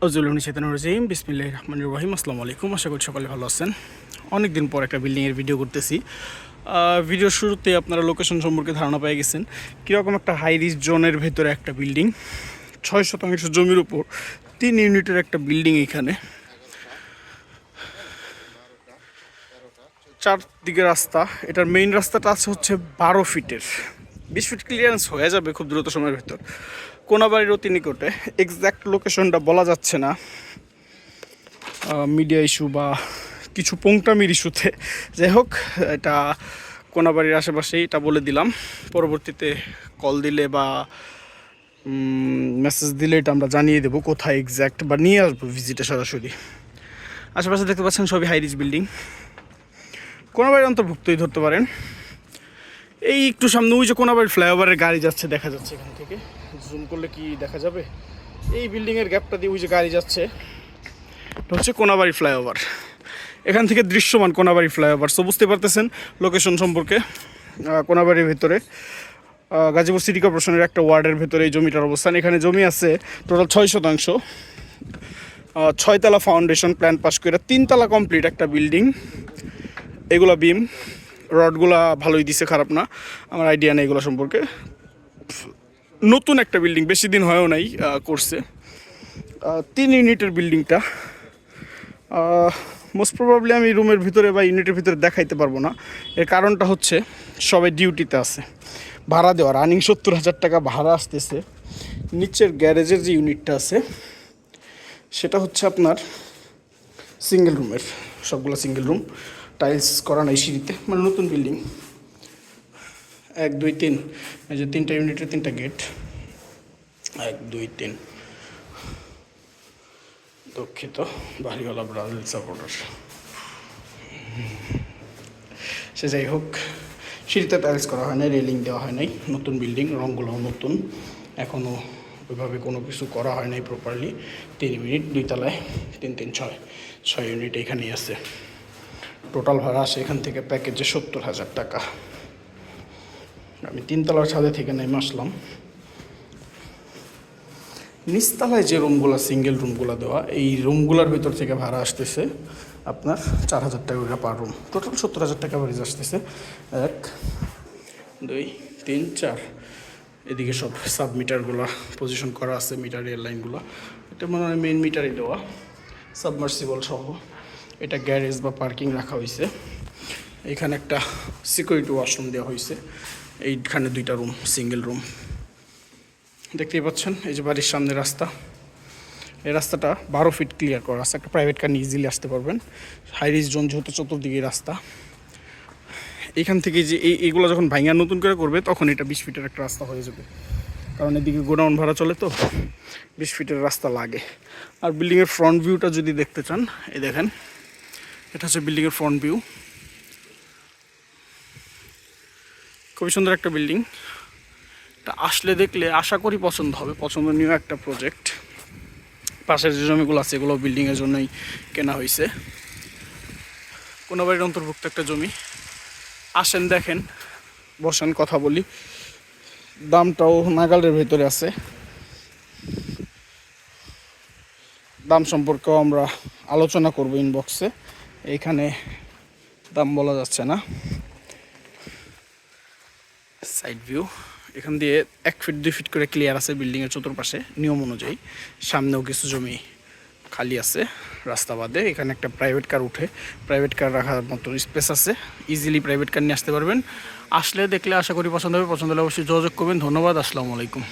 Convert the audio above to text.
রাজিম বিসমিল্লাহির রহমানির রহিম। আসসালামু আলাইকুম। আশা করি সকালে ভালো আছেন। অনেক দিন পর একটা বিল্ডিংয়ের ভিডিও করতেছি। ভিডিওর শুরুতে আপনারা লোকেশন সম্পর্কে ধারণা পেয়ে গেছেন। কীরকম একটা হাই রিস্ক জোনের ভেতরে একটা বিল্ডিং, 6 শতাংশ জমির উপর 3 ইউনিটের একটা বিল্ডিং। এখানে চারদিকে রাস্তা। এটার মেইন রাস্তাটা আছে হচ্ছে 12 ফিটের। 20 ফিট ক্লিয়ারেন্স হয়ে যাবে খুব দ্রুত সময়ের ভেতর। কোনাবাড়ির অতি নিকটে, এক্স্যাক্ট লোকেশনটা বলা যাচ্ছে না মিডিয়া ইস্যু বা কিছু পোংটামির ইস্যুতে। যাই হোক, এটা কোনাবাড়ির আশেপাশেই, এটা বলে দিলাম। পরবর্তীতে কল দিলে বা মেসেজ দিলে এটা আমরা জানিয়ে দেবো কোথায় এক্স্যাক্ট, বা নিয়ে আসবো ভিজিটে সরাসরি। আশেপাশে দেখতে পাচ্ছেন সবই হাই রিচ বিল্ডিং, কোনাবাড়ির অন্তর্ভুক্তই ধরতে পারেন। এই একটু সামনে ওই যে কোনাবাড়ির ফ্লাইওভারের গাড়ি যাচ্ছে, দেখা যাচ্ছে এখান থেকে। জুম করলে কি দেখা যাবে? এই বিল্ডিংয়ের গ্যাপটা দিয়ে ওই যে গাড়ি যাচ্ছে, এটা হচ্ছে কোনাবাড়ি ফ্লাইওভার। এখান থেকে দৃশ্যমান কোনাবাড়ি ফ্লাইওভার। সো বুঝতে পারতেছেন লোকেশন সম্পর্কে। কোনাবাড়ির ভেতরে গাজীপুর সিটি কর্পোরেশনের একটা ওয়ার্ডের ভেতরে এই জমিটার অবস্থান। এখানে জমি আছে টোটাল 6 শতাংশ, 6 তলা ফাউন্ডেশন প্ল্যান পাস করে 3 তলা কমপ্লিট একটা বিল্ডিং। এগুলা বিম রডগুলা ভালোই দিছে, খারাপ না। আমার আইডিয়া নেই এগুলো সম্পর্কে। নতুন একটা বিল্ডিং, বেশি দিন হয়েও নাই করছে। 3 ইউনিটের বিল্ডিংটা। মোস্ট প্রবাবলি আমি রুমের ভিতরে বা ইউনিটের ভিতরে দেখাইতে পারবো না। এর কারণটা হচ্ছে সবাই ডিউটিতে আছে। ভাড়া দেওয়া রানিং 70,000 টাকা ভাড়া আসতেছে। নিচের গ্যারেজের যে ইউনিটটা আছে সেটা হচ্ছে আপনার সিঙ্গেল রুমের, সবগুলো সিঙ্গেল রুম, টাইলস করা নাই সিঁড়িতে, মানে নতুন বিল্ডিং। 1 2 3, এই যে 3টা ইউনিটের 3টা গেট। 1 2 3। দুঃখিত, বাড়িওয়ালা ব্রাজিল সাপোর্টার। সে যাই হোক, সিঁড়িতে টাইলস করা হয় নাই, রেলিং দেওয়া হয় নাই। নতুন বিল্ডিং, রঙগুলোও নতুন, এখনও ওইভাবে কোনো কিছু করা হয় নাই প্রপারলি। 3 ইউনিট, 2 তলায় 3 3 6, 6 ইউনিট এখানেই আছে। টোটাল ভাড়া আসে এখান থেকে প্যাকেজে 70,000 টাকা। আমি 3 তলার ছাদে থেকে নেমে আসলাম। নিচতলায় যে রুমগুলো, সিঙ্গেল রুমগুলো দেওয়া, এই রুমগুলোর ভিতর থেকে ভাড়া আসতেছে আপনার 4,000 টাকা করে পার রুম। টোটাল 70,000 টাকা ভাড়া আসতেছে। 1 2 3 4। এদিকে সব সাবমিটারগুলো পজিশন করা আছে, মিটারের লাইনগুলো। এটা মনে হয় মেন মিটারই দেওয়া, সাবমার্সিবল সহ। এটা গ্যারেজ বা পার্কিং রাখা হয়েছে। এখানে একটা সিকিউরিটি ওয়াশরুম দেওয়া হয়েছে। এইখানে 2টা রুম, সিঙ্গেল রুম। দেখতেই পাচ্ছেন এই যে বাড়ির সামনে রাস্তা। এই রাস্তাটা 12 ফিট ক্লিয়ার করা আছে, একটা প্রাইভেট কার ইজিলি আসতে পারবেন। হাই রিস্ক জোন যেহেতু, চতুর্দিকে রাস্তা। এইখান থেকে যে এইগুলো যখন ভাঙা নতুন করে করবে তখন এটা 20 ফিটের একটা রাস্তা হয়ে যাবে, কারণ এদিকে গোডাউন ভাড়া চলে, তো 20 ফিটের রাস্তা লাগে। আর বিল্ডিংয়ের ফ্রন্ট ভিউটা যদি দেখতে চান, এই দেখেন, এটা হচ্ছে বিল্ডিংয়ের ফ্রন্ট ভিউ। খুবই সুন্দর একটা বিল্ডিং। এটা আসলে দেখলে আশা করি পছন্দ হবে, পছন্দনীয় একটা প্রজেক্ট। পাশের যে জমিগুলো আছে এগুলো বিল্ডিংয়ের জন্যই কেনা হয়েছে। কোনাবাড়ির অন্তর্ভুক্ত একটা জমি। আসেন, দেখেন, বসেন, কথা বলি। দামটাও নাগালের ভেতরে আছে। দাম সম্পর্কেও আমরা আলোচনা করব ইনবক্সে। এইখানে দাম বলা যাচ্ছে না। সাইড ভিউ এখান দিয়ে 1 ফিট 2 ফিট করে ক্লিয়ার আছে বিল্ডিংয়ের চতুর্পাশে নিয়ম অনুযায়ী। সামনেও কিছু জমি খালি আছে রাস্তা বাদে। এখানে একটা প্রাইভেট কার উঠে, প্রাইভেট কার রাখার মতো স্পেস আছে। ইজিলি প্রাইভেট কার নিয়ে আসতে পারবেন। আসলে দেখলে আশা করি পছন্দ হবে। পছন্দ হলে অবশ্যই যোগাযোগ করবেন। ধন্যবাদ। আসসালামু আলাইকুম।